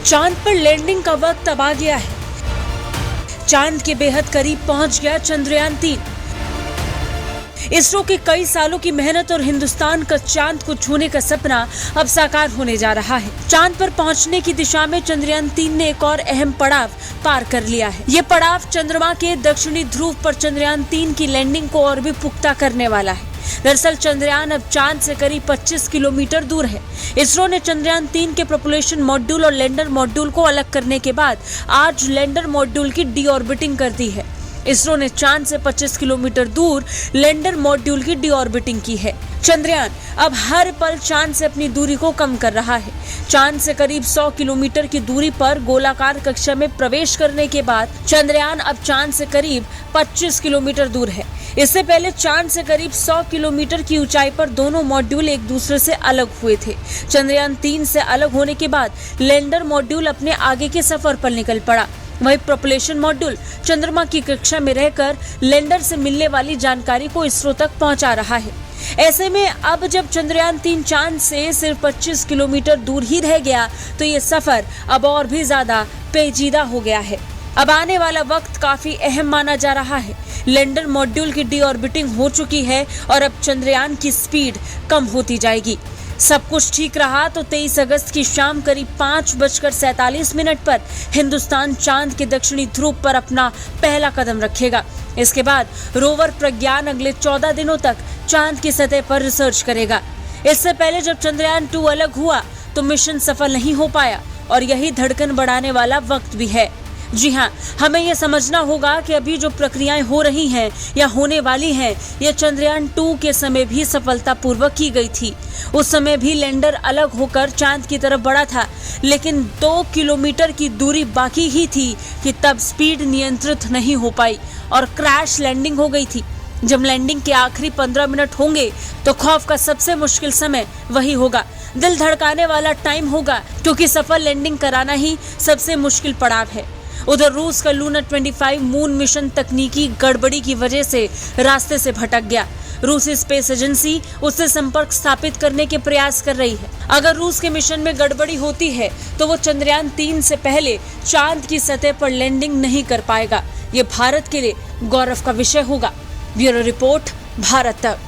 चांद पर लैंडिंग का वक्त अब आ गया है। चांद के बेहद करीब पहुंच गया चंद्रयान-3। इसरो के कई सालों की मेहनत और हिंदुस्तान का चांद को छूने का सपना अब साकार होने जा रहा है। चांद पर पहुंचने की दिशा में चंद्रयान-3 ने एक और अहम पड़ाव पार कर लिया है। ये पड़ाव चंद्रमा के दक्षिणी ध्रुव पर चंद्रयान-3 की लैंडिंग को और भी पुख्ता करने वाला है। दरअसल चंद्रयान अब चांद से करीब 25 किलोमीटर दूर है। इसरो ने चंद्रयान-3 के प्रोपल्शन मॉड्यूल और लैंडर मॉड्यूल को अलग करने के बाद आज लैंडर मॉड्यूल की डीऑर्बिटिंग कर दी है। इसरो ने चांद से 25 किलोमीटर दूर लैंडर मॉड्यूल की डीऑर्बिटिंग की है। चंद्रयान अब हर पल चांद से अपनी दूरी को कम कर रहा है। चांद से करीब 100 किलोमीटर की दूरी पर गोलाकार कक्षा में प्रवेश करने के बाद चंद्रयान अब चांद से करीब 25 किलोमीटर दूर है। इससे पहले चांद से करीब 100 किलोमीटर की ऊंचाई पर दोनों मॉड्यूल एक दूसरे से अलग हुए थे। चंद्रयान-3 से अलग होने के बाद लैंडर मॉड्यूल अपने आगे के सफर पर निकल पड़ा। वही प्रोपल्शन मॉड्यूल चंद्रमा की कक्षा में रहकर लैंडर से मिलने वाली जानकारी को इसरो तक पहुंचा रहा है। ऐसे में अब जब चंद्रयान-3 चांद से सिर्फ 25 किलोमीटर दूर ही रह गया तो ये सफर अब और भी ज्यादा पेचीदा हो गया है। अब आने वाला वक्त काफी अहम माना जा रहा है। लैंडर मॉड्यूल की डीऑर्बिटिंग हो चुकी है और अब चंद्रयान की स्पीड कम होती जाएगी। सब कुछ ठीक रहा तो 23 अगस्त की शाम करीब 5:47 पर हिंदुस्तान चांद के दक्षिणी ध्रुव पर अपना पहला कदम रखेगा। इसके बाद रोवर प्रज्ञान अगले 14 दिनों तक चांद की सतह पर रिसर्च करेगा। इससे पहले जब चंद्रयान-2 अलग हुआ तो मिशन सफल नहीं हो पाया और यही धड़कन बढ़ाने वाला वक्त भी है। जी हाँ, हमें यह समझना होगा कि अभी जो प्रक्रियाएं हो रही हैं या होने वाली हैं, यह चंद्रयान-2 के समय भी सफलतापूर्वक की गई थी। उस समय भी लैंडर अलग होकर चांद की तरफ बढ़ा था, लेकिन 2 किलोमीटर की दूरी बाकी ही थी कि तब स्पीड नियंत्रित नहीं हो पाई और क्रैश लैंडिंग हो गई थी। जब लैंडिंग के आखिरी 15 मिनट होंगे तो खौफ का सबसे मुश्किल समय वही होगा। दिल धड़काने वाला टाइम होगा, क्योंकि सफल लैंडिंग कराना ही सबसे मुश्किल पड़ाव है। उधर रूस का लूना 25 मून मिशन तकनीकी गड़बड़ी की वजह से रास्ते से भटक गया। रूसी स्पेस एजेंसी उससे संपर्क स्थापित करने के प्रयास कर रही है। अगर रूस के मिशन में गड़बड़ी होती है तो वो चंद्रयान-3 से पहले चांद की सतह पर लैंडिंग नहीं कर पाएगा। ये भारत के लिए गौरव का विषय होगा। ब्यूरो रिपोर्ट, भारत तक।